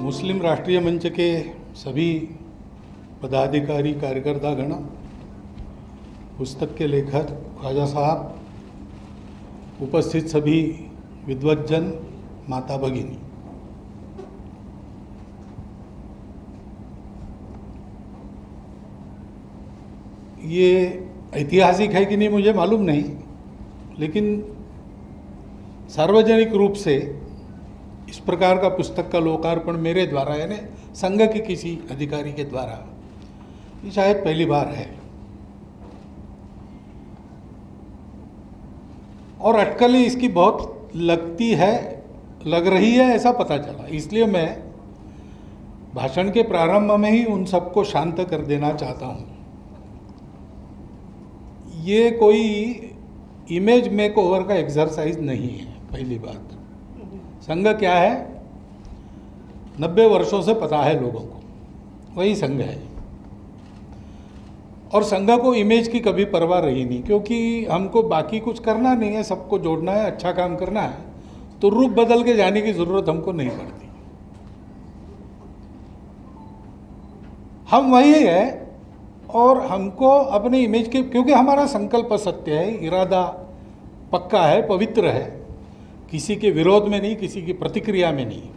मुस्लिम राष्ट्रीय मंच के सभी पदाधिकारी कार्यकर्तागण, पुस्तक के लेखक ख्वाजा साहब, उपस्थित सभी विद्वज्जन, माता भगिनी, ये ऐतिहासिक है कि नहीं मुझे मालूम नहीं, लेकिन सार्वजनिक रूप से इस प्रकार का पुस्तक का लोकार्पण मेरे द्वारा, यानी संघ के किसी अधिकारी के द्वारा, ये शायद पहली बार है। और अटकलें इसकी बहुत लग रही है ऐसा पता चला, इसलिए मैं भाषण के प्रारंभ में ही उन सबको शांत कर देना चाहता हूँ। ये कोई इमेज मेकओवर का एक्सरसाइज नहीं है। पहली बात, संघ क्या है 90 वर्षों से पता है लोगों को, वही संघ है। और संघ को इमेज की कभी परवाह रही नहीं, क्योंकि हमको बाकी कुछ करना नहीं है, सबको जोड़ना है, अच्छा काम करना है, तो रूप बदल के जाने की जरूरत हमको नहीं पड़ती। हम वही है और हमको अपने इमेज के, क्योंकि हमारा संकल्प सत्य है, इरादा पक्का है, पवित्र है, किसी के विरोध में नहीं, किसी की प्रतिक्रिया में नहीं।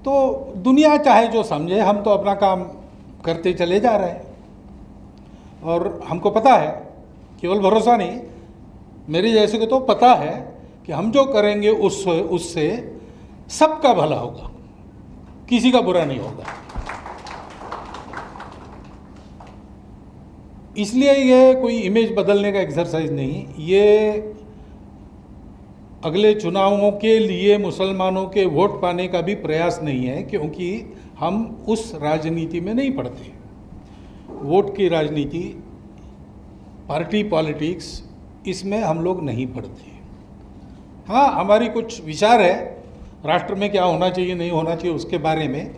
तो दुनिया चाहे जो समझे, हम तो अपना काम करते चले जा रहे हैं। और हमको पता है, केवल भरोसा नहीं, मेरे जैसे को तो पता है कि हम जो करेंगे उससे सबका भला होगा, किसी का बुरा नहीं होगा। इसलिए ये कोई इमेज बदलने का एक्सरसाइज नहीं, ये अगले चुनावों के लिए मुसलमानों के वोट पाने का भी प्रयास नहीं है, क्योंकि हम उस राजनीति में नहीं पड़ते। वोट की राजनीति, पार्टी पॉलिटिक्स, इसमें हम लोग नहीं पड़ते। हाँ, हमारी कुछ विचार है राष्ट्र में क्या होना चाहिए, नहीं होना चाहिए, उसके बारे में,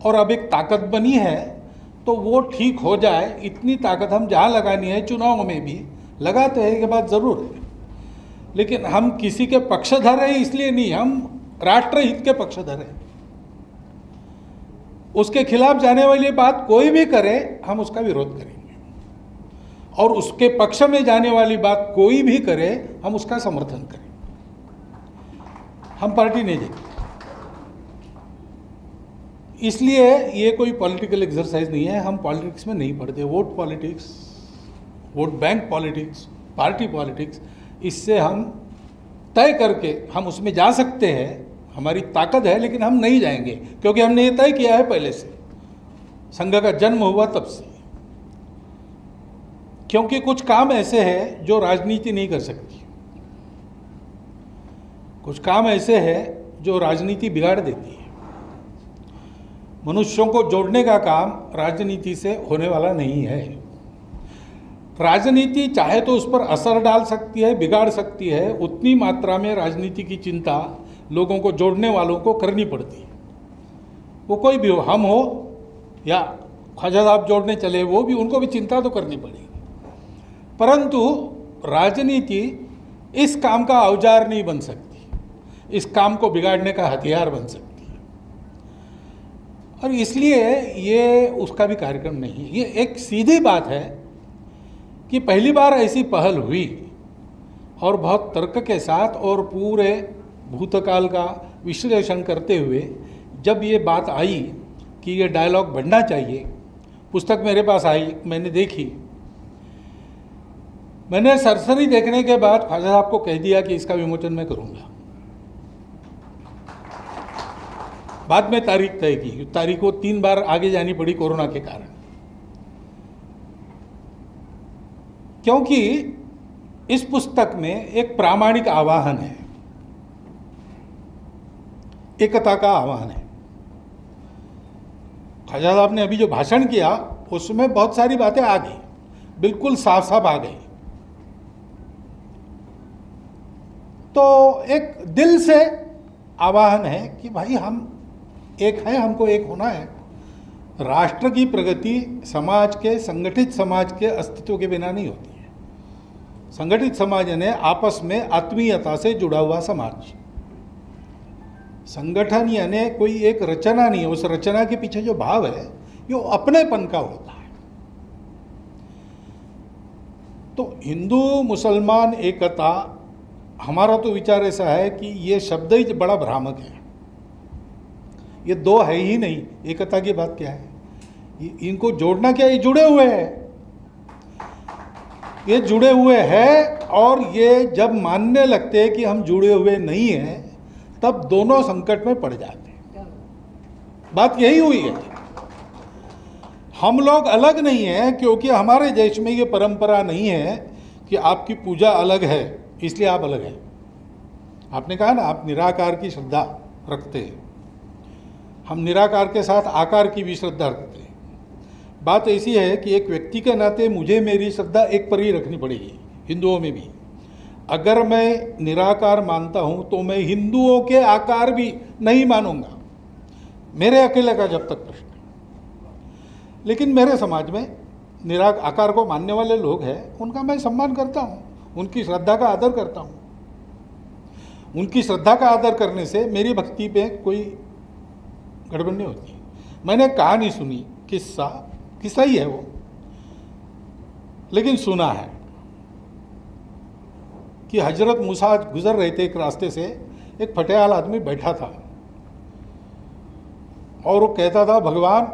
और अब एक ताकत बनी है तो वो ठीक हो जाए, इतनी ताकत हम जहाँ लगानी है, चुनाव में भी लगाते हैं, ये बात ज़रूर है। लेकिन हम किसी के पक्षधर हैं इसलिए नहीं, हम राष्ट्रहित के पक्षधर हैं। उसके खिलाफ जाने वाली बात कोई भी करे, हम उसका विरोध करेंगे, और उसके पक्ष में जाने वाली बात कोई भी करे, हम उसका समर्थन करेंगे। हम पार्टी नहीं देखते। इसलिए ये कोई पॉलिटिकल एक्सरसाइज नहीं है, हम पॉलिटिक्स में नहीं पढ़ते। Vote politics, vote bank politics, party politics, इससे हम तय करके हम उसमें जा सकते हैं, हमारी ताकत है, लेकिन हम नहीं जाएंगे, क्योंकि हमने ये तय किया है पहले से, संघ का जन्म हुआ तब से। क्योंकि कुछ काम ऐसे हैं जो राजनीति नहीं कर सकती, कुछ काम ऐसे हैं जो राजनीति बिगाड़ देती है। मनुष्यों को जोड़ने का काम राजनीति से होने वाला नहीं है। राजनीति चाहे तो उस पर असर डाल सकती है, बिगाड़ सकती है, उतनी मात्रा में राजनीति की चिंता लोगों को जोड़ने वालों को करनी पड़ती है। वो कोई भी हो, हम हो या ख्वाजा साहब जोड़ने चले, वो भी, उनको भी चिंता तो करनी पड़ेगी। परंतु राजनीति इस काम का औजार नहीं बन सकती, इस काम को बिगाड़ने का हथियार बन सकती है। और इसलिए ये उसका भी कार्यक्रम नहीं है। ये एक सीधी बात है कि पहली बार ऐसी पहल हुई, और बहुत तर्क के साथ और पूरे भूतकाल का विश्लेषण करते हुए जब ये बात आई कि ये डायलॉग बढ़ना चाहिए, पुस्तक मेरे पास आई, मैंने देखी। मैंने सरसरी देखने के बाद ख्वाजा साहब को कह दिया कि इसका विमोचन मैं करूँगा। बाद में तारीख तय की, तारीख को 3 बार आगे जानी पड़ी कोरोना के कारण, क्योंकि इस पुस्तक में एक प्रामाणिक आह्वान है, एकता का आह्वान है। ख्वाजा साहब ने अभी जो भाषण किया उसमें बहुत सारी बातें आ गई, बिल्कुल साफ साफ आ गई। तो एक दिल से आह्वान है कि भाई हम एक है, हमको एक होना है। राष्ट्र की प्रगति समाज के, संगठित समाज के अस्तित्व के बिना नहीं होती है। संगठित समाज ने आपस में आत्मीयता से जुड़ा हुआ समाज, संगठन यानी कोई एक रचना नहीं है, उस रचना के पीछे जो भाव है ये अपनेपन का होता है। तो हिंदू मुसलमान एकता, हमारा तो विचार ऐसा है कि ये शब्द ही बड़ा भ्रामक है। ये दो है ही नहीं, एकता की बात क्या है? इनको जोड़ना क्या, ये जुड़े हुए हैं, ये जुड़े हुए हैं। और ये जब मानने लगते हैं कि हम जुड़े हुए नहीं हैं, तब दोनों संकट में पड़ जाते हैं। बात यही हुई है। हम लोग अलग नहीं हैं क्योंकि हमारे देश में ये परंपरा नहीं है कि आपकी पूजा अलग है इसलिए आप अलग हैं। आपने कहा ना, आप निराकार की श्रद्धा रखते हैं, हम निराकार के साथ आकार की भी श्रद्धा रखते हैं। बात ऐसी है कि एक व्यक्ति के नाते मुझे मेरी श्रद्धा एक पर ही रखनी पड़ेगी, हिंदुओं में भी। अगर मैं निराकार मानता हूं तो मैं हिंदुओं के आकार भी नहीं मानूंगा, मेरे अकेले का जब तक प्रश्न। लेकिन मेरे समाज में आकार को मानने वाले लोग हैं, उनका मैं सम्मान करता हूं, उनकी श्रद्धा का आदर करता हूं। उनकी श्रद्धा का आदर करने से मेरी भक्ति पे कोई गड़बड़ नहीं होती। मैंने कहानी सुनी, किस्सा ही है वो, लेकिन सुना है कि हजरत मूसा गुजर रहे थे एक रास्ते से, एक फटेहाल आदमी बैठा था और वो कहता था, भगवान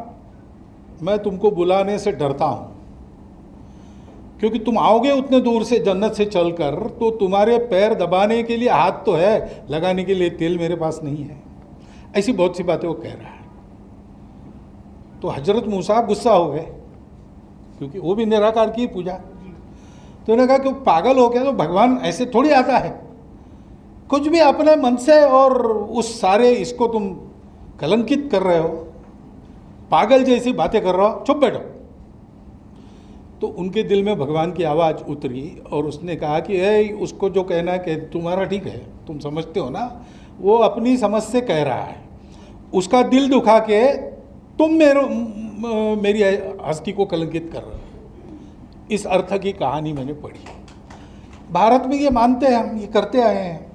मैं तुमको बुलाने से डरता हूं क्योंकि तुम आओगे उतने दूर से जन्नत से चलकर, तो तुम्हारे पैर दबाने के लिए हाथ तो है, लगाने के लिए तेल मेरे पास नहीं है। ऐसी बहुत सी बातें वो कह रहा है। तो हजरत मूसा गुस्सा हो गए क्योंकि वो भी निराकार की पूजा। तो उन्होंने कहा कि पागल हो गया, तो भगवान ऐसे थोड़ी आता है, कुछ भी अपने मन से, और उस सारे इसको तुम कलंकित कर रहे हो, पागल जैसी बातें कर रहे हो, चुप बैठो। तो उनके दिल में भगवान की आवाज़ उतरी और उसने कहा कि उसको जो कहना है कि तुम्हारा ठीक है, तुम समझते हो ना, वो अपनी समझ से कह रहा है, उसका दिल दुखा के तुम मेरी हस्ती को कलंकित कर रहे हो। इस अर्थ की कहानी मैंने पढ़ी। भारत में ये मानते हैं, हम ये करते आए हैं।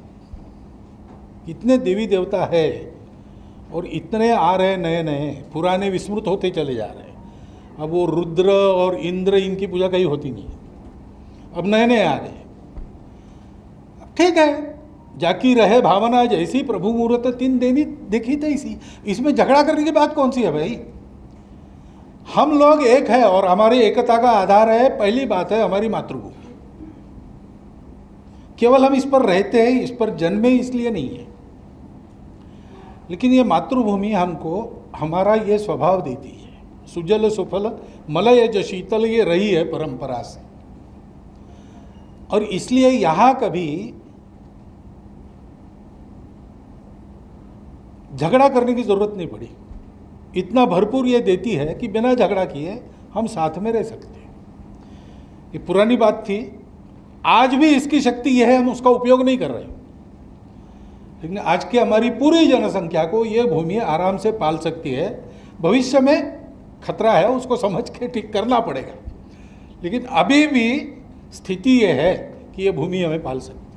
इतने देवी देवता है और इतने आ रहे नए नए, पुराने विस्मृत होते चले जा रहे हैं। अब वो रुद्र और इंद्र, इनकी पूजा कहीं होती नहीं, अब नए नए आ गए। ठीक है, जाकी रहे भावना जैसी, प्रभु मुहूर्त तीन देनी देखी तैसी। इसमें झगड़ा करने की बात कौन सी है भाई? हम लोग एक है और हमारी एकता का आधार है, पहली बात है हमारी मातृभूमि। केवल हम इस पर रहते हैं, इस पर जन्मे इसलिए नहीं है, लेकिन ये मातृभूमि हमको हमारा ये स्वभाव देती है। सुजल सुफल मलय ज शीतल, ये रही है परंपरा से। और इसलिए यहां कभी झगड़ा करने की जरूरत नहीं पड़ी। इतना भरपूर ये देती है कि बिना झगड़ा किए हम साथ में रह सकते हैं। ये पुरानी बात थी, आज भी इसकी शक्ति यह है, हम उसका उपयोग नहीं कर रहे। लेकिन आज की हमारी पूरी जनसंख्या को ये भूमि आराम से पाल सकती है। भविष्य में खतरा है, उसको समझ के ठीक करना पड़ेगा, लेकिन अभी भी स्थिति यह है कि ये भूमि हमें पाल सकती है।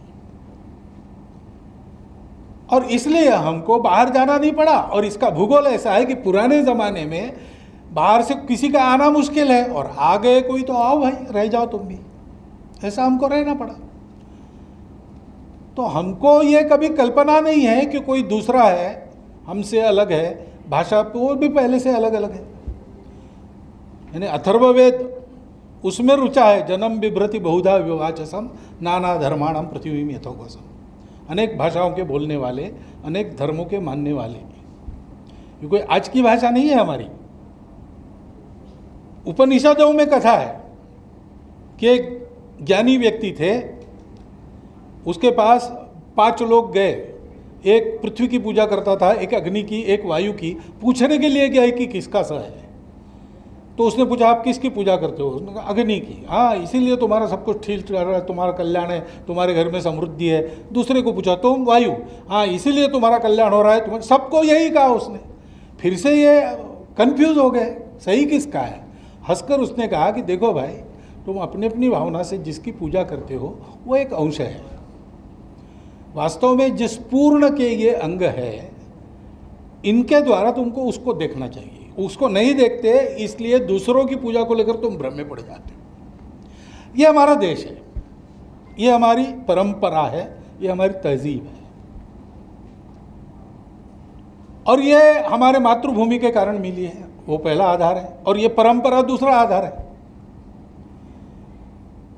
और इसलिए हमको बाहर जाना नहीं पड़ा। और इसका भूगोल ऐसा है कि पुराने ज़माने में बाहर से किसी का आना मुश्किल है, और आ गए कोई तो आओ भाई, रह जाओ तुम भी, ऐसा हमको रहना पड़ा। तो हमको ये कभी कल्पना नहीं है कि कोई दूसरा है, हमसे अलग है। भाषा वो भी पहले से अलग अलग है। यानी अथर्ववेद उसमें रुचा है, जन्म बिभ्रति बहुधा विवाचसम नाना धर्माणम पृथ्वी यथोगसम। अनेक भाषाओं के बोलने वाले, अनेक धर्मों के मानने वाले। ये कोई आज की भाषा नहीं है हमारी। उपनिषदों में कथा है कि एक ज्ञानी व्यक्ति थे, उसके पास 5 लोग गए। एक पृथ्वी की पूजा करता था, एक अग्नि की, एक वायु की। पूछने के लिए गया कि किसका सा है। तो उसने पूछा, आप किसकी पूजा करते हो? उसने कहा अग्नि की। हाँ, इसीलिए तुम्हारा सब कुछ ठीक चल रहा है, तुम्हारा कल्याण है, तुम्हारे घर में समृद्धि है। दूसरे को पूछा, तुम वायु। हाँ, इसीलिए तुम्हारा कल्याण हो रहा है। तुम्हारे सबको यही कहा उसने। फिर से ये कंफ्यूज हो गए, सही किसका है? हंसकर उसने कहा कि देखो भाई, तुम अपनी अपनी भावना से जिसकी पूजा करते हो वो एक अंश है। वास्तव में जिस पूर्ण के ये अंग है इनके द्वारा तुमको उसको देखना चाहिए। उसको नहीं देखते, इसलिए दूसरों की पूजा को लेकर तुम भ्रम में पड़ जाते हो। ये हमारा देश है, ये हमारी परंपरा है, ये हमारी तहजीब है, और ये हमारे मातृभूमि के कारण मिली है, वो पहला आधार है। और ये परंपरा दूसरा आधार है।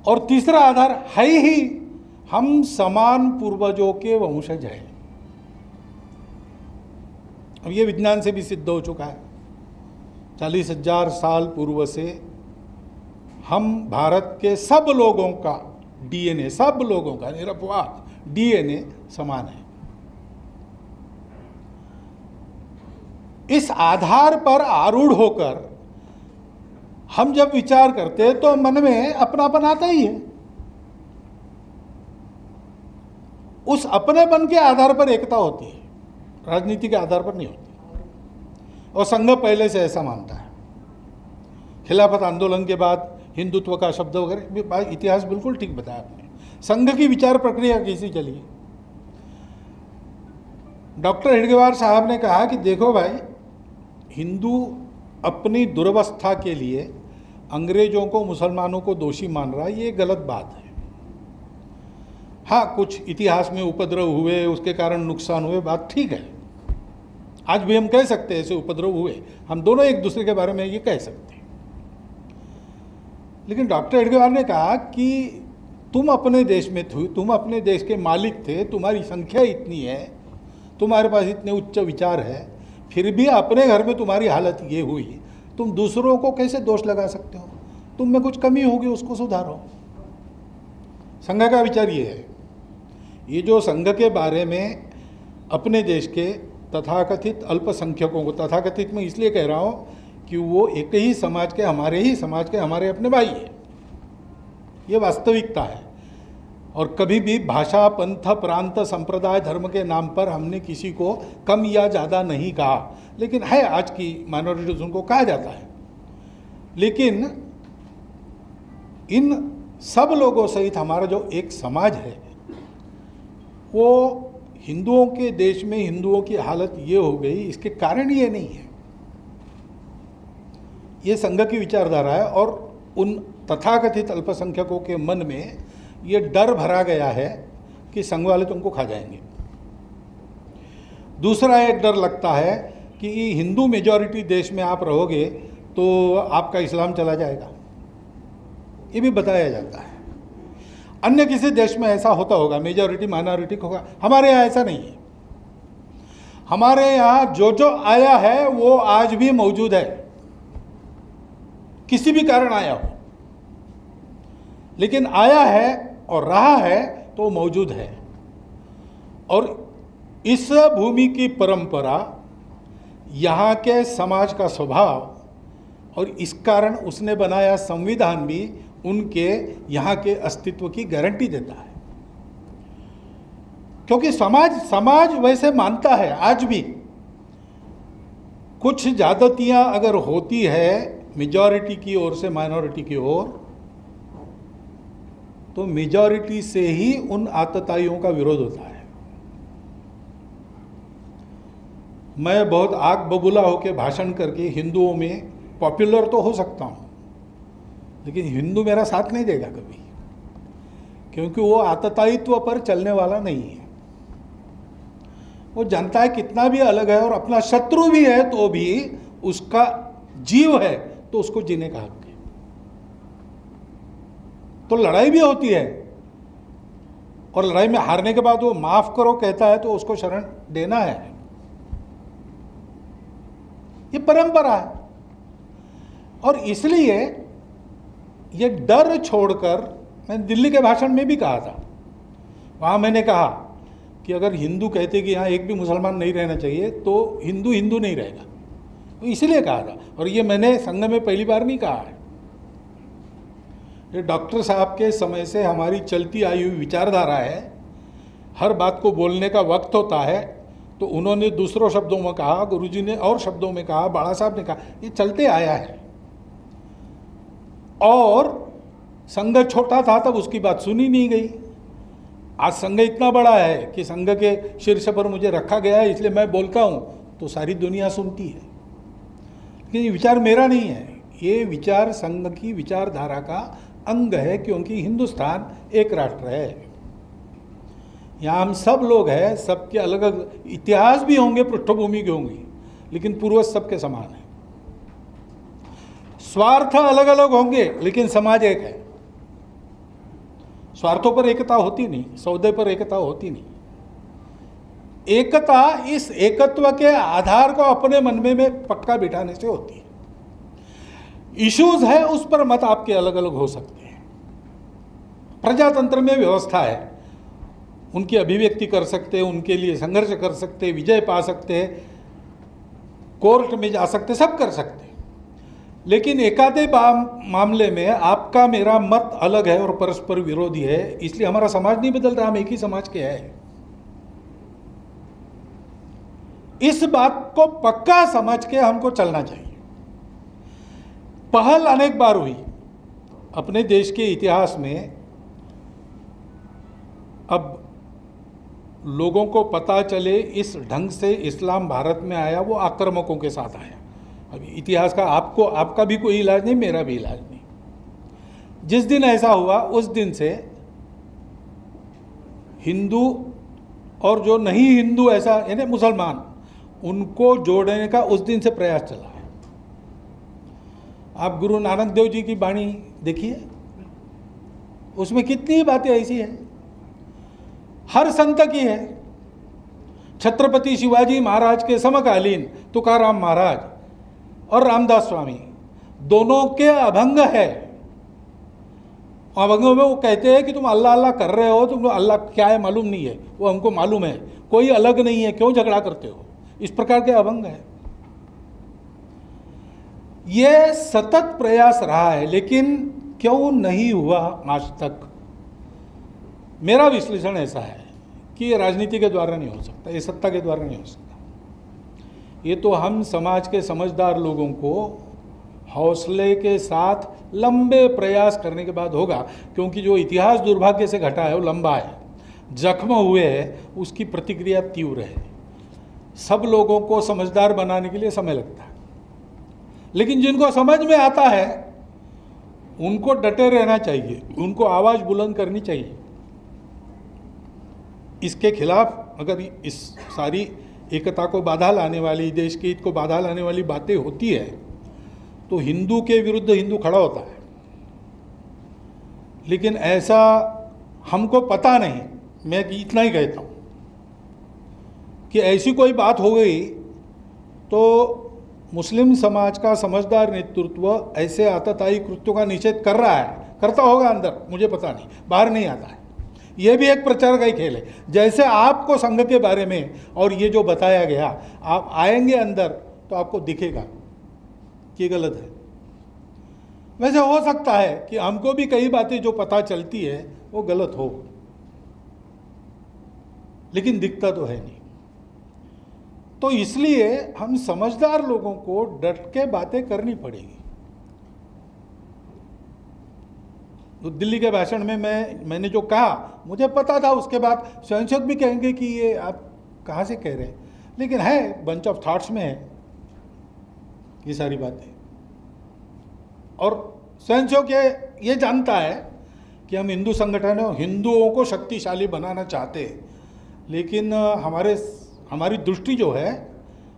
और तीसरा आधार है ही, हम समान पूर्वजों के वंशज हैं। अब ये विज्ञान से भी सिद्ध हो चुका है। 40,000 साल पूर्व से हम भारत के सब लोगों का डीएनए, सब लोगों का निरपवाद डीएनए समान है। इस आधार पर आरूढ़ होकर हम जब विचार करते हैं तो मन में अपनापन आता ही है। उस अपनेपन के आधार पर एकता होती है, राजनीति के आधार पर नहीं होती। और संघ पहले से ऐसा मानता है। खिलाफत आंदोलन के बाद हिंदुत्व का शब्द वगैरह, इतिहास बिल्कुल ठीक बताया आपने। संघ की विचार प्रक्रिया कैसी चली? डॉक्टर हेडगेवार साहब ने कहा कि देखो भाई, हिंदू अपनी दुर्वस्था के लिए अंग्रेजों को, मुसलमानों को दोषी मान रहा है, ये गलत बात है। हाँ, कुछ इतिहास में उपद्रव हुए, उसके कारण नुकसान हुए, बात ठीक है। आज भी हम कह सकते हैं ऐसे उपद्रव हुए, हम दोनों एक दूसरे के बारे में ये कह सकते हैं। लेकिन डॉक्टर हेडगेवार ने कहा कि तुम अपने देश में थे, तुम अपने देश के मालिक थे, तुम्हारी संख्या इतनी है, तुम्हारे पास इतने उच्च विचार है, फिर भी अपने घर में तुम्हारी हालत ये हुई, तुम दूसरों को कैसे दोष लगा सकते हो? तुम में कुछ कमी होगी, उसको सुधारो। संघ का विचार ये है। ये जो संघ के बारे में अपने देश के तथाकथित अल्पसंख्यकों को, तथाकथित में इसलिए कह रहा हूँ कि वो एक ही समाज के, हमारे ही समाज के, हमारे अपने भाई है, ये वास्तविकता है। और कभी भी भाषा, पंथ, प्रांत, संप्रदाय, धर्म के नाम पर हमने किसी को कम या ज़्यादा नहीं कहा, लेकिन है आज की माइनॉरिटीज, उनको कहा जाता है। लेकिन इन सब लोगों सहित हमारा जो एक समाज है, वो हिंदुओं के देश में हिंदुओं की हालत ये हो गई, इसके कारण ये नहीं है। ये संघ की विचारधारा है, और उन तथाकथित अल्पसंख्यकों के मन में ये डर भरा गया है कि संघ वाले तुमको खा जाएंगे। दूसरा एक डर लगता है कि हिंदू मेजॉरिटी देश में आप रहोगे तो आपका इस्लाम चला जाएगा, ये भी बताया जाता है। अन्य किसी देश में ऐसा होता होगा, मेजॉरिटी माइनॉरिटी होगा, हमारे यहाँ ऐसा नहीं है। हमारे यहाँ जो जो आया है वो आज भी मौजूद है, किसी भी कारण आया हो, लेकिन आया है और रहा है तो मौजूद है। और इस भूमि की परंपरा, यहाँ के समाज का स्वभाव और इस कारण उसने बनाया संविधान भी उनके यहाँ के अस्तित्व की गारंटी देता है। क्योंकि समाज वैसे मानता है आज भी। कुछ ज्यादतियां अगर होती है मेजॉरिटी की ओर से माइनॉरिटी की ओर, तो मेजॉरिटी से ही उन आतताइयों का विरोध होता है। मैं बहुत आग बबूला होकर भाषण करके हिंदुओं में पॉपुलर तो हो सकता हूं, लेकिन हिंदू मेरा साथ नहीं देगा कभी, क्योंकि वो आततायित्व पर चलने वाला नहीं है। वो जानता है कितना भी अलग है और अपना शत्रु भी है तो भी उसका जीव है तो उसको जीने का हक है। तो लड़ाई भी होती है, और लड़ाई में हारने के बाद वो माफ करो कहता है तो उसको शरण देना है। ये परंपरा है। और इसलिए ये डर छोड़कर, मैंने दिल्ली के भाषण में भी कहा था, वहां मैंने कहा कि अगर हिंदू कहते कि यहाँ एक भी मुसलमान नहीं रहना चाहिए तो हिंदू हिंदू नहीं रहेगा, तो इसलिए कहा था। और ये मैंने संघ में पहली बार नहीं कहा है, ये डॉक्टर साहब के समय से हमारी चलती आई हुई विचारधारा है। हर बात को बोलने का वक्त होता है तो उन्होंने दूसरों शब्दों में कहा, गुरुजी ने और शब्दों में कहा, बाड़ा साहब ने कहा, ये चलते आया है। और संघ छोटा था तब उसकी बात सुनी नहीं गई। आज संघ इतना बड़ा है कि संघ के शीर्ष पर मुझे रखा गया है, इसलिए मैं बोलता हूँ तो सारी दुनिया सुनती है। लेकिन ये विचार मेरा नहीं है, ये विचार संघ की विचारधारा का अंग है, क्योंकि हिंदुस्तान एक राष्ट्र है। यहाँ हम सब लोग हैं, सबके अलग अलग इतिहास भी होंगे, पृष्ठभूमि के होंगी, लेकिन पूर्वज सबके समान है। स्वार्थ अलग अलग होंगे, लेकिन समाज एक है। स्वार्थों पर एकता होती नहीं, सौदे पर एकता होती नहीं। एकता इस एकत्व के आधार को अपने मन में पक्का बिठाने से होती है। इश्यूज है, उस पर मत आपके अलग अलग हो सकते हैं। प्रजातंत्र में व्यवस्था है, उनकी अभिव्यक्ति कर सकते हैं, उनके लिए संघर्ष कर सकते हैं, विजय पा सकते हैं, कोर्ट में जा सकते, सब कर सकते हैं। लेकिन एकाधे मामले में आपका मेरा मत अलग है और परस्पर विरोधी है, इसलिए हमारा समाज नहीं बदल रहा, हम एक ही समाज के हैं। इस बात को पक्का समझ के हमको चलना चाहिए। पहल अनेक बार हुई अपने देश के इतिहास में। अब लोगों को पता चले इस ढंग से इस्लाम भारत में आया, वो आक्रामकों के साथ आया। अभी इतिहास का आपका भी कोई इलाज नहीं, मेरा भी इलाज नहीं। जिस दिन ऐसा हुआ उस दिन से हिंदू और जो नहीं हिंदू, ऐसा यानी मुसलमान, उनको जोड़ने का उस दिन से प्रयास चला है। आप गुरु नानक देव जी की वाणी देखिए, उसमें कितनी बातें ऐसी हैं, हर संत की है। छत्रपति शिवाजी महाराज के समकालीन तुकाराम महाराज और रामदास स्वामी दोनों के अभंग है। अभंगों में वो कहते हैं कि तुम अल्लाह अल्लाह कर रहे हो, तुमको अल्लाह क्या है मालूम नहीं है, वो हमको मालूम है, कोई अलग नहीं है, क्यों झगड़ा करते हो। इस प्रकार के अभंग है। ये सतत प्रयास रहा है, लेकिन क्यों नहीं हुआ आज तक। मेरा विश्लेषण ऐसा है कि ये राजनीति के द्वारा नहीं हो सकता, ये सत्ता के द्वारा नहीं हो सकता। ये तो हम समाज के समझदार लोगों को हौसले के साथ लंबे प्रयास करने के बाद होगा, क्योंकि जो इतिहास दुर्भाग्य से घटा है वो लंबा है, जख्म हुए हैं, उसकी प्रतिक्रिया तीव्र है। सब लोगों को समझदार बनाने के लिए समय लगता है, लेकिन जिनको समझ में आता है उनको डटे रहना चाहिए, उनको आवाज़ बुलंद करनी चाहिए। इसके खिलाफ अगर इस सारी एकता को बाधा लाने वाली, देश के हित को बाधा लाने वाली बातें होती है, तो हिंदू के विरुद्ध हिंदू खड़ा होता है। लेकिन ऐसा हमको पता नहीं, मैं इतना ही कहता हूँ कि ऐसी कोई बात हो गई तो मुस्लिम समाज का समझदार नेतृत्व ऐसे आतताई कृत्यों का निषेध कर रहा है, करता होगा अंदर, मुझे पता नहीं, बाहर नहीं आता है। यह भी एक प्रचार का ही खेल है। जैसे आपको संघ के बारे में और ये जो बताया गया, आप आएंगे अंदर तो आपको दिखेगा कि गलत है। वैसे हो सकता है कि हमको भी कई बातें जो पता चलती है वो गलत हो, लेकिन दिखता तो है नहीं। तो इसलिए हम समझदार लोगों को डट के बातें करनी पड़ेगी। तो दिल्ली के भाषण में मैंने जो कहा, मुझे पता था, उसके बाद स्वयंसेवक भी कहेंगे कि ये आप कहाँ से कह रहे हैं, लेकिन है बंच ऑफ थॉट्स में है ये सारी बातें। और स्वयंसेवक ये जानता है कि हम हिंदू संगठन है, हिंदुओं को शक्तिशाली बनाना चाहते हैं, लेकिन हमारी दृष्टि जो है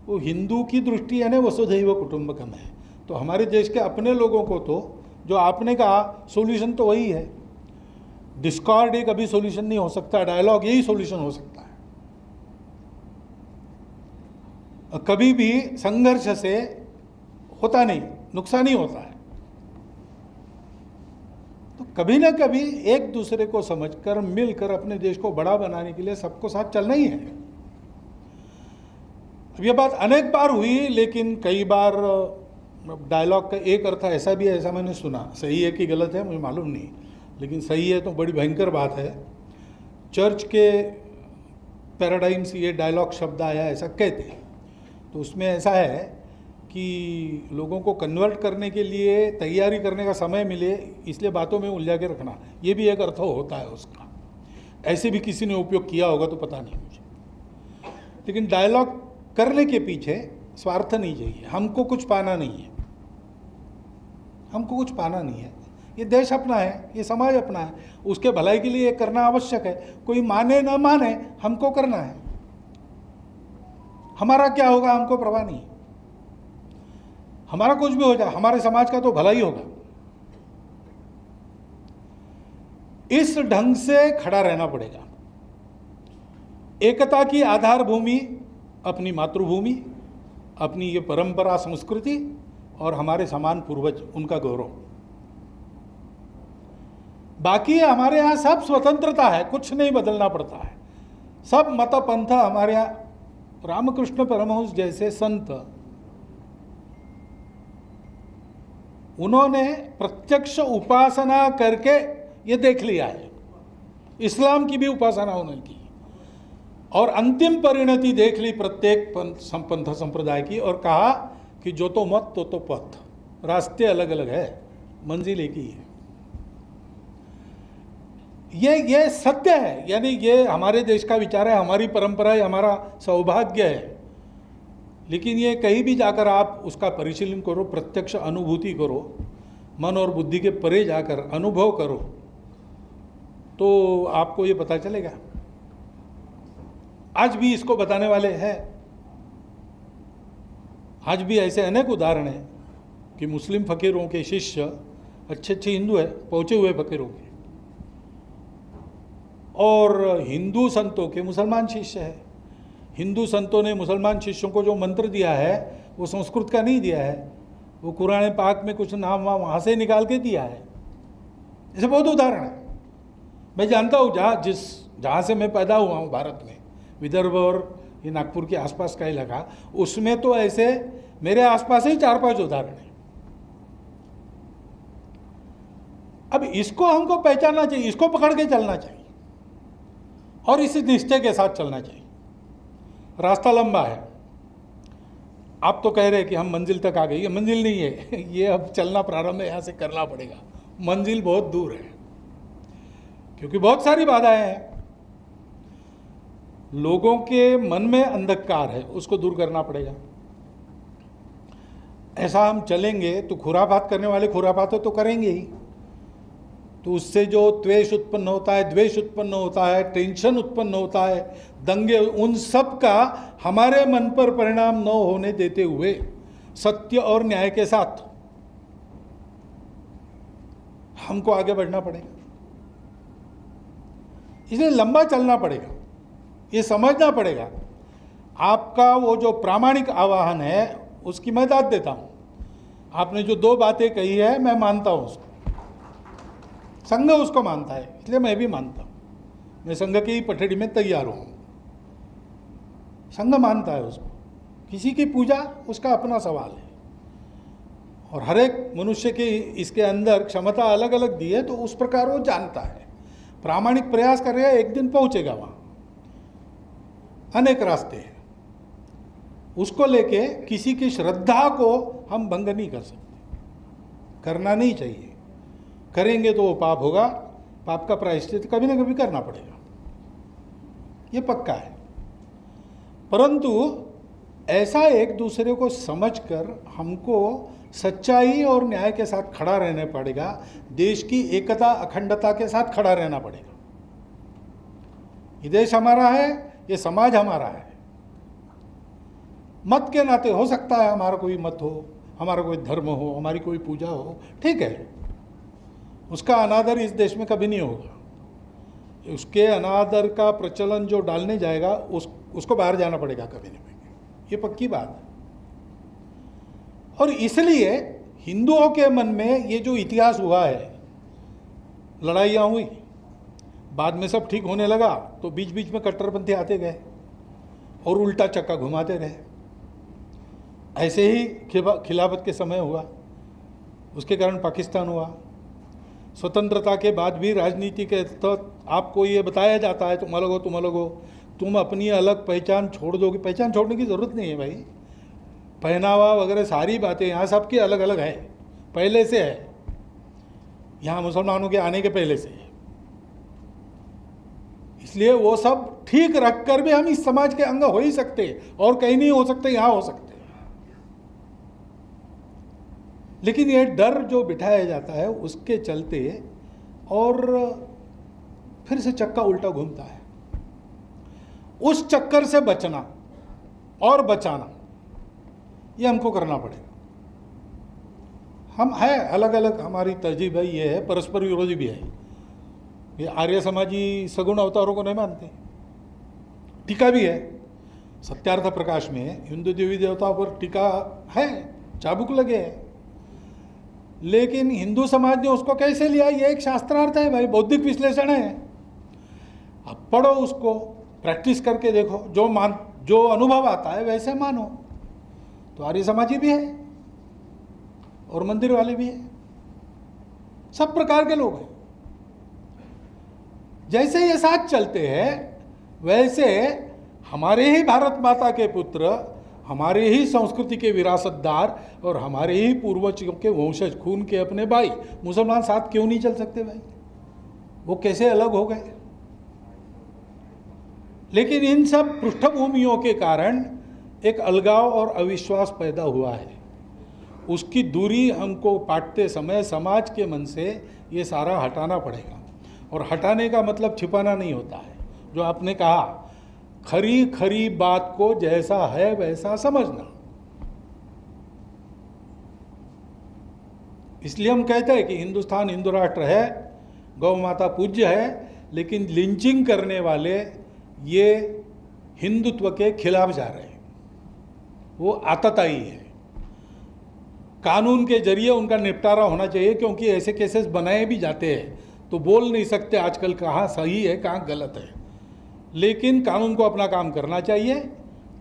वो हिंदू की दृष्टि है ना, वसुधैव कुटुंबकम है। तो हमारे देश के अपने लोगों को तो जो आपने कहा सॉल्यूशन तो वही है। डिस्कॉर्ड एक अभी सॉल्यूशन नहीं हो सकता, डायलॉग यही सॉल्यूशन हो सकता है। कभी भी संघर्ष से होता नहीं, नुकसान ही होता है। तो कभी ना कभी एक दूसरे को समझकर मिलकर अपने देश को बड़ा बनाने के लिए सबको साथ चलना ही है। अब ये बात अनेक बार हुई, लेकिन कई बार डायलॉग का एक अर्थ ऐसा भी है, ऐसा मैंने सुना, सही है कि गलत है मुझे मालूम नहीं, लेकिन सही है तो बड़ी भयंकर बात है। चर्च के पैराडाइम से ये डायलॉग शब्द आया, ऐसा कहते हैं। तो उसमें ऐसा है कि लोगों को कन्वर्ट करने के लिए तैयारी करने का समय मिले, इसलिए बातों में उलझा के रखना, ये भी एक अर्थ होता है उसका। ऐसे भी किसी ने उपयोग किया होगा तो पता नहीं मुझे, लेकिन डायलॉग करने के पीछे स्वार्थ नहीं चाहिए, हमको कुछ पाना नहीं है, हमको कुछ पाना नहीं है। ये देश अपना है, ये समाज अपना है, उसके भलाई के लिए ये करना आवश्यक है। कोई माने ना माने, हमको करना है। हमारा क्या होगा हमको परवाह नहीं, हमारा कुछ भी हो जाए, हमारे समाज का तो भला ही होगा। इस ढंग से खड़ा रहना पड़ेगा। एकता की आधार भूमि अपनी मातृभूमि, अपनी ये परंपरा संस्कृति और हमारे समान पूर्वज, उनका गौरव। बाकी हमारे यहाँ सब स्वतंत्रता है, कुछ नहीं बदलना पड़ता है। सब मत पंथ हमारे यहाँ, रामकृष्ण परमहंस जैसे संत, उन्होंने प्रत्यक्ष उपासना करके ये देख लिया है। इस्लाम की भी उपासना उन्होंने की और अंतिम परिणति देख ली प्रत्येक पंथ संप्रदाय की, और कहा कि जो तो मत तो पथ, रास्ते अलग अलग है, मंजिल एक ही है। ये सत्य है, यानी ये हमारे देश का विचार है, हमारी परंपरा है, हमारा सौभाग्य है। लेकिन ये कहीं भी जाकर आप उसका परिशीलन करो, प्रत्यक्ष अनुभूति करो, मन और बुद्धि के परे जाकर अनुभव करो, तो आपको ये पता चलेगा। आज भी इसको बताने वाले हैं, आज भी ऐसे अनेक उदाहरण हैं कि मुस्लिम फकीरों के शिष्य अच्छे अच्छे हिंदू हैं, पहुंचे हुए फकीरों के, और हिंदू संतों के मुसलमान शिष्य हैं। हिंदू संतों ने मुसलमान शिष्यों को जो मंत्र दिया है वो संस्कृत का नहीं दिया है, वो कुरान पाक में कुछ नाम वहाँ से निकाल के दिया है। ऐसे बहुत उदाहरण है। मैं जानता हूँ जहाँ से मैं पैदा हुआ हूँ भारत में, विदर्भ और ये नागपुर के आसपास का इलाका, उसमें तो ऐसे मेरे आसपास ही 4-5 उदाहरण हैं। अब इसको हमको पहचानना चाहिए, इसको पकड़ के चलना चाहिए और इसी निश्चय के साथ चलना चाहिए। रास्ता लंबा है। आप तो कह रहे हैं कि हम मंजिल तक आ गए, ये मंजिल नहीं है, ये अब चलना प्रारंभ है, यहाँ से करना पड़ेगा। मंजिल बहुत दूर है, क्योंकि बहुत सारी बाधाएं हैं। लोगों के मन में अंधकार है, उसको दूर करना पड़ेगा। ऐसा हम चलेंगे तो खुरापात करने वाले खुरापात तो करेंगे ही, तो उससे जो त्वेष उत्पन्न होता है, द्वेष उत्पन्न होता है, टेंशन उत्पन्न होता है, दंगे, उन सब का हमारे मन पर परिणाम न होने देते हुए सत्य और न्याय के साथ हमको आगे बढ़ना पड़ेगा। इसलिए लंबा चलना पड़ेगा, ये समझना पड़ेगा। आपका वो जो प्रामाणिक आह्वान है उसकी मैं दाद देता हूँ। आपने जो 2 बातें कही है मैं मानता हूँ उसको, संघ उसको मानता है, इसलिए मैं भी मानता हूँ। मैं संघ की पठड़ी में तैयार हूँ। संघ मानता है उसको, किसी की पूजा उसका अपना सवाल है, और हर एक मनुष्य की इसके अंदर क्षमता अलग अलग दी है, तो उस प्रकार वो जानता है, प्रामाणिक प्रयास कर रहा है, एक दिन पहुंचेगा वहाँ। अनेक रास्ते हैं, उसको लेके किसी की श्रद्धा को हम भंग नहीं कर सकते, करना नहीं चाहिए। करेंगे तो वो पाप होगा, पाप का प्रायश्चित कभी ना कभी करना पड़ेगा, ये पक्का है। परंतु ऐसा एक दूसरे को समझकर हमको सच्चाई और न्याय के साथ खड़ा रहना पड़ेगा, देश की एकता अखंडता के साथ खड़ा रहना पड़ेगा। ये देश हमारा है, ये समाज हमारा है। मत के नाते हो सकता है हमारा कोई मत हो, हमारा कोई धर्म हो, हमारी कोई पूजा हो, ठीक है, उसका अनादर इस देश में कभी नहीं होगा। उसके अनादर का प्रचलन जो डालने जाएगा उसको बाहर जाना पड़ेगा कभी नहीं, ये पक्की बात है। और इसलिए हिंदुओं के मन में ये जो इतिहास हुआ है, लड़ाइयाँ हुई, बाद में सब ठीक होने लगा, तो बीच बीच में कट्टरपंथी आते गए और उल्टा चक्का घुमाते रहे। ऐसे ही खिलाफत के समय हुआ, उसके कारण पाकिस्तान हुआ। स्वतंत्रता के बाद भी राजनीति के तहत आपको ये बताया जाता है तुम अलग हो, तुम अलग हो, तुम अपनी अलग पहचान छोड़ दोगे। पहचान छोड़ने की ज़रूरत नहीं है भाई, पहनावा वगैरह सारी बातें यहाँ सबकी अलग अलग है, पहले से है, यहाँ मुसलमानों के आने के पहले से है। इसलिए वो सब ठीक रखकर भी हम इस समाज के अंग हो ही सकते, और कहीं नहीं हो सकते, यहां हो सकते। लेकिन ये डर जो बिठाया जाता है उसके चलते और फिर से चक्का उल्टा घूमता है। उस चक्कर से बचना और बचाना ये हमको करना पड़ेगा। हम है अलग अलग, हमारी तरजीह भाई ये है, परस्पर विरोधी भी है। ये आर्य समाजी सगुण अवतारों को नहीं मानते, टीका भी है। सत्यार्थ प्रकाश में हिंदू देवी देवताओं पर टीका है, चाबुक लगे है। लेकिन हिंदू समाज ने उसको कैसे लिया, ये एक शास्त्रार्थ है भाई, बौद्धिक विश्लेषण है। अब पढ़ो उसको, प्रैक्टिस करके देखो, जो अनुभव आता है वैसे मानो। तो आर्य समाजी भी है और मंदिर वाले भी है, सब प्रकार के लोग हैं। जैसे ये साथ चलते हैं वैसे हमारे ही भारत माता के पुत्र, हमारे ही संस्कृति के विरासतदार और हमारे ही पूर्वजों के वंशज, खून के अपने भाई मुसलमान साथ क्यों नहीं चल सकते भाई? वो कैसे अलग हो गए? लेकिन इन सब पृष्ठभूमियों के कारण एक अलगाव और अविश्वास पैदा हुआ है। उसकी दूरी हमको पाटते समय समाज के मन से ये सारा हटाना पड़ेगा। और हटाने का मतलब छिपाना नहीं होता है। जो आपने कहा, खरी खरी बात को जैसा है वैसा समझना। इसलिए हम कहते हैं कि हिंदुस्तान हिंदू राष्ट्र है, गौ माता पूज्य है, लेकिन लिंचिंग करने वाले ये हिंदुत्व के खिलाफ जा रहे हैं। वो आतताई है। कानून के जरिए उनका निपटारा होना चाहिए, क्योंकि ऐसे केसेस बनाए भी जाते हैं तो बोल नहीं सकते आजकल कहाँ सही है कहाँ गलत है। लेकिन कानून को अपना काम करना चाहिए,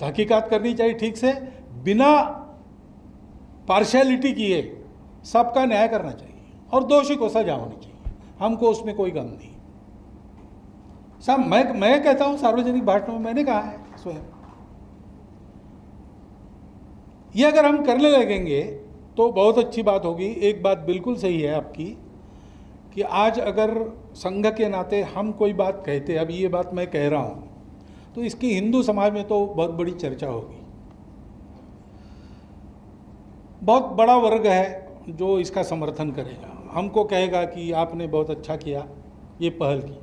तहकीकात करनी चाहिए ठीक से, बिना पार्शियलिटी किए सबका न्याय करना चाहिए और दोषी को सजा होनी चाहिए। हमको उसमें कोई गम नहीं। सब मैं कहता हूँ, सार्वजनिक भाषणों में मैंने कहा है स्वयं। ये अगर हम करने लगेंगे तो बहुत अच्छी बात होगी। एक बात बिल्कुल सही है आपकी कि आज अगर संघ के नाते हम कोई बात कहते, अब ये बात मैं कह रहा हूँ, तो इसकी हिंदू समाज में तो बहुत बड़ी चर्चा होगी। बहुत बड़ा वर्ग है जो इसका समर्थन करेगा, हमको कहेगा कि आपने बहुत अच्छा किया, ये पहल की।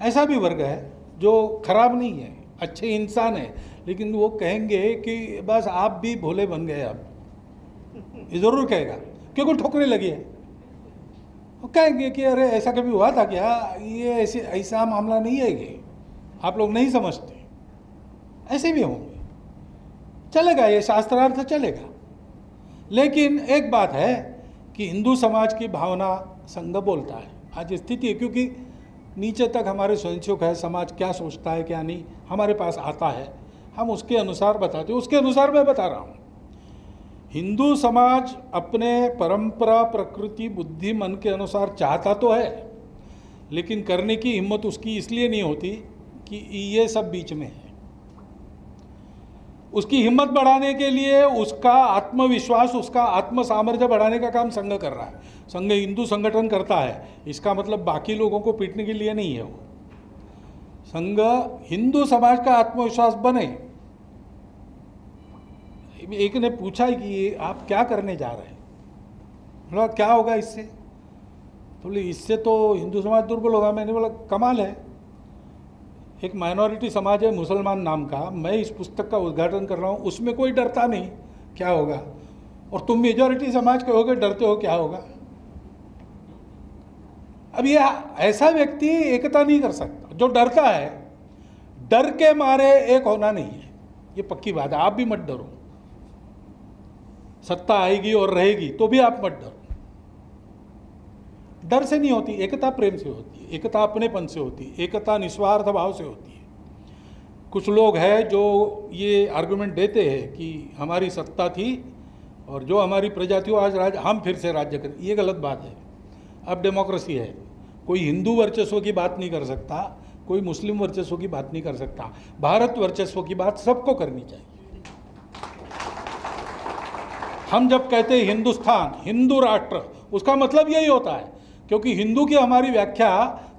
ऐसा भी वर्ग है जो खराब नहीं है, अच्छे इंसान है, लेकिन वो कहेंगे कि बस आप भी भोले बन गए। अब ये ज़रूर कहेगा, क्योंकि ठोकरे लगी है। वो कहेंगे कि अरे ऐसा कभी हुआ था क्या, ये ऐसा मामला नहीं है, ये आप लोग नहीं समझते। ऐसे भी होंगे, चलेगा, ये शास्त्रार्थ चलेगा। लेकिन एक बात है कि हिंदू समाज की भावना संघ बोलता है। आज स्थिति है, क्योंकि नीचे तक हमारे स्वयंसेवक है, समाज क्या सोचता है क्या नहीं हमारे पास आता है, हम उसके अनुसार बताते हैं। उसके अनुसार मैं बता रहा हूँ, हिंदू समाज अपने परंपरा, प्रकृति, बुद्धि, मन के अनुसार चाहता तो है, लेकिन करने की हिम्मत उसकी इसलिए नहीं होती कि ये सब बीच में है। उसकी हिम्मत बढ़ाने के लिए उसका आत्मविश्वास, उसका आत्म सामर्थ्य बढ़ाने का काम संघ कर रहा है। संघ हिंदू संगठन करता है, इसका मतलब बाकी लोगों को पीटने के लिए नहीं है। वो संघ हिंदू समाज का आत्मविश्वास बने। एक ने पूछा कि आप क्या करने जा रहे हैं, बोला क्या होगा इससे, तो बोले इससे तो हिंदू समाज दुर्बल होगा। मैंने बोला कमाल है, एक माइनॉरिटी समाज है मुसलमान नाम का, मैं इस पुस्तक का उद्घाटन कर रहा हूँ, उसमें कोई डरता नहीं, क्या होगा, और तुम मेजॉरिटी समाज के होगे डरते हो, क्या होगा। अब ये ऐसा व्यक्ति एकता नहीं कर सकता। जो डरता है, डर के मारे एक होना नहीं है, ये पक्की बात है। आप भी मत डरो, सत्ता आएगी और रहेगी तो भी आप मत डरो। डर से नहीं होती एकता, प्रेम से होती है, एकता अपनेपन से होती है, एकता निस्वार्थ भाव से होती है। कुछ लोग हैं जो ये आर्गुमेंट देते हैं कि हमारी सत्ता थी और जो हमारी प्रजा थी आज हम फिर से राज्य करें, ये गलत बात है। अब डेमोक्रेसी है, कोई हिंदू वर्चस्व की बात नहीं कर सकता, कोई मुस्लिम वर्चस्व की बात नहीं कर सकता। भारत वर्चस्व की बात सबको करनी चाहिए। हम जब कहते हैं हिंदुस्तान, हिंदू राष्ट्र, उसका मतलब यही होता है, क्योंकि हिंदू की हमारी व्याख्या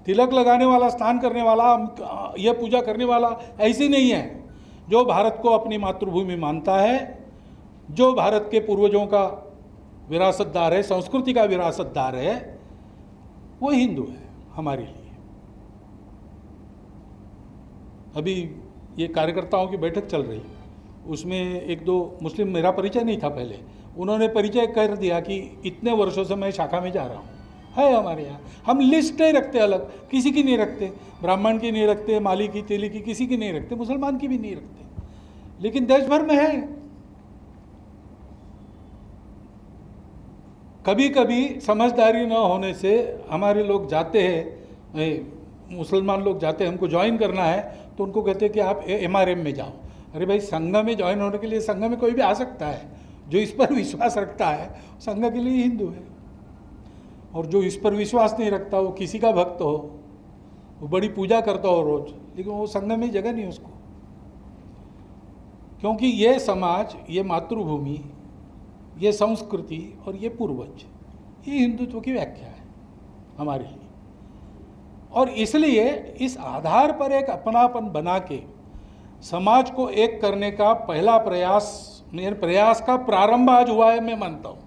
तिलक लगाने वाला, स्नान करने वाला, यह पूजा करने वाला ऐसी नहीं है। जो भारत को अपनी मातृभूमि मानता है, जो भारत के पूर्वजों का विरासतदार है, संस्कृति का विरासतदार है, वो हिंदू है हमारे लिए। अभी ये कार्यकर्ताओं की बैठक चल रही, उसमें एक दो मुस्लिम, मेरा परिचय नहीं था पहले, उन्होंने परिचय कर दिया कि इतने वर्षों से मैं शाखा में जा रहा हूँ। है हमारे यहाँ, हम लिस्ट नहीं रखते, अलग किसी की नहीं रखते, ब्राह्मण की नहीं रखते, माली की, तेली की, किसी की नहीं रखते, मुसलमान की भी नहीं रखते, लेकिन देश भर में है। कभी कभी समझदारी न होने से हमारे लोग जाते हैं, मुसलमान लोग जाते हैं, हमको ज्वाइन करना है तो उनको कहते हैं कि आप MRM में जाओ। अरे भाई, संघ में ज्वाइन होने के लिए संघ में कोई भी आ सकता है। जो इस पर विश्वास रखता है संघ के लिए हिंदू है, और जो इस पर विश्वास नहीं रखता वो किसी का भक्त हो, वो बड़ी पूजा करता हो रोज, लेकिन वो संघ में जगह नहीं उसको। क्योंकि ये समाज, ये मातृभूमि, ये संस्कृति और ये पूर्वज, ये हिंदुत्व की व्याख्या है हमारे लिए। और इसलिए इस आधार पर एक अपनापन बना के समाज को एक करने का पहला प्रयास, मेरे प्रयास का प्रारंभ आज हुआ है, मैं मानता हूँ।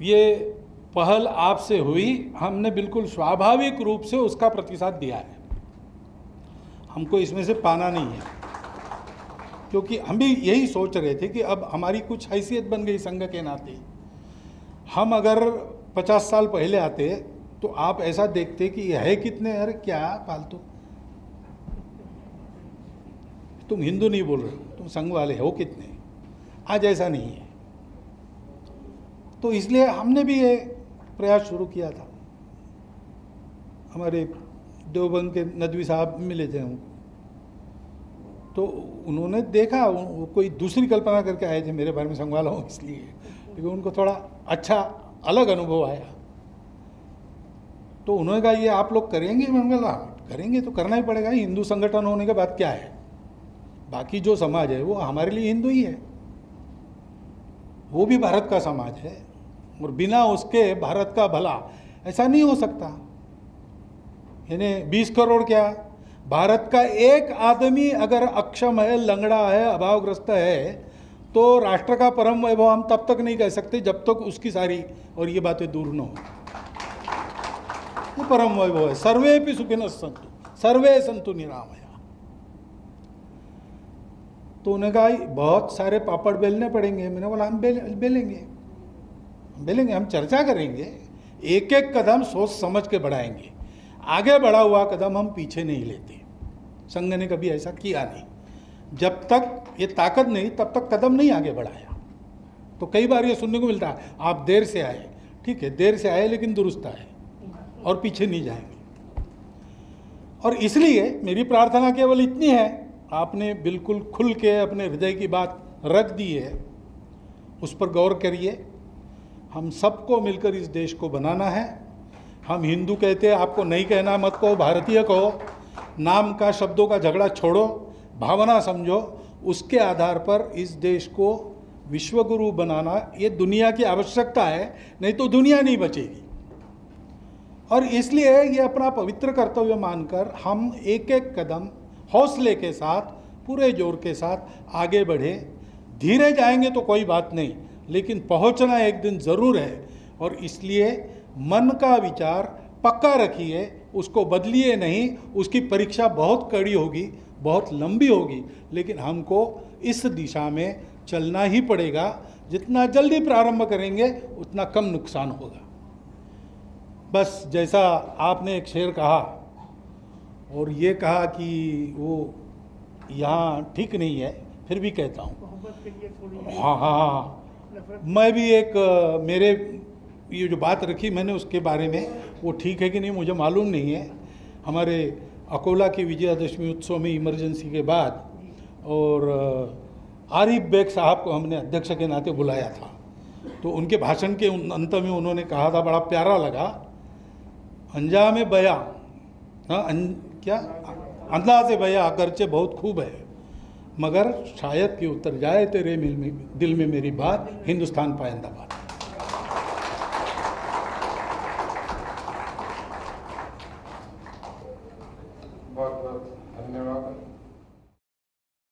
ये पहल आपसे हुई, हमने बिल्कुल स्वाभाविक रूप से उसका प्रतिसाद दिया है, हमको इसमें से पाना नहीं है, क्योंकि हम भी यही सोच रहे थे कि अब हमारी कुछ हैसियत बन गई संघ के नाते। हम अगर 50 साल पहले आते तो आप ऐसा देखते कि यह है कितने, अरे क्या फालतू, तुम हिंदू नहीं बोल रहे हो, तुम संघ वाले हो कितने। आज ऐसा नहीं है, तो इसलिए हमने भी ये प्रयास शुरू किया था। हमारे देवबंद के नदवी साहब मिले थे हमको, तो उन्होंने देखा, वो कोई दूसरी कल्पना करके आए थे मेरे बारे में, संघ वाला हूँ इसलिए, लेकिन उनको थोड़ा अच्छा अलग अनुभव आया। तो उन्होंने कहा ये आप लोग करेंगे? मैंने बोला करेंगे, तो करना ही पड़ेगा, हिंदू संगठन होने के बाद क्या है, बाकी जो समाज है वो हमारे लिए हिंदू ही है, वो भी भारत का समाज है, और बिना उसके भारत का भला ऐसा नहीं हो सकता। यानी 20 करोड़ क्या, भारत का एक आदमी अगर अक्षम है, लंगड़ा है, अभावग्रस्त है, तो राष्ट्र का परम वैभव हम तब तक नहीं कह सकते जब तक उसकी सारी और ये बातें दूर न हो। वो परम वैभव है, सर्वेपि सुखिनः सन्तु, सर्वे सन्तु निरामया। तो उन्होंने कहा बहुत सारे पापड़ बेलने पड़ेंगे। मैंने बोला हम बेलेंगे, हम चर्चा करेंगे, एक एक कदम सोच समझ के बढ़ाएंगे, आगे बढ़ा हुआ कदम हम पीछे नहीं लेते। संघ ने कभी ऐसा किया नहीं, जब तक ये ताकत नहीं तब तक कदम नहीं आगे बढ़ाया। तो कई बार ये सुनने को मिलता है आप देर से आए, ठीक है देर से आए लेकिन दुरुस्त आए और पीछे नहीं जाएंगे। और इसलिए मेरी प्रार्थना केवल इतनी है, आपने बिल्कुल खुल के अपने हृदय की बात रख दी है, उस पर गौर करिए। हम सबको मिलकर इस देश को बनाना है। हम हिंदू कहते हैं, आपको नहीं कहना मत कहो, भारतीय कहो, नाम का शब्दों का झगड़ा छोड़ो, भावना समझो। उसके आधार पर इस देश को विश्वगुरु बनाना ये दुनिया की आवश्यकता है, नहीं तो दुनिया नहीं बचेगी। और इसलिए ये अपना पवित्र कर्तव्य मानकर हम एक एक कदम हौसले के साथ, पूरे जोर के साथ आगे बढ़े। धीरे जाएंगे तो कोई बात नहीं, लेकिन पहुंचना एक दिन ज़रूर है। और इसलिए मन का विचार पक्का रखिए, उसको बदलिए नहीं। उसकी परीक्षा बहुत कड़ी होगी, बहुत लंबी होगी, लेकिन हमको इस दिशा में चलना ही पड़ेगा। जितना जल्दी प्रारंभ करेंगे उतना कम नुकसान होगा। बस जैसा आपने एक शेर कहा और ये कहा कि वो यहाँ ठीक नहीं है, फिर भी कहता हूँ हाँ, मैं भी एक मेरे ये जो बात रखी मैंने उसके बारे में, वो ठीक है कि नहीं मुझे मालूम नहीं है। हमारे अकोला की विजयादशमी उत्सव में इमरजेंसी के बाद और आरिफ बेग साहब को हमने अध्यक्ष के नाते बुलाया था, तो उनके भाषण के अंत में उन्होंने कहा था, बड़ा प्यारा लगा, अंजाम बया, हाँ क्या अंदाज़ बया अगरचे बहुत खूब है, मगर शायद कि उतर जाए तेरे दिल में मेरी बात, हिंदुस्तान पाइंदाबाद। बहुत बहुत धन्यवाद।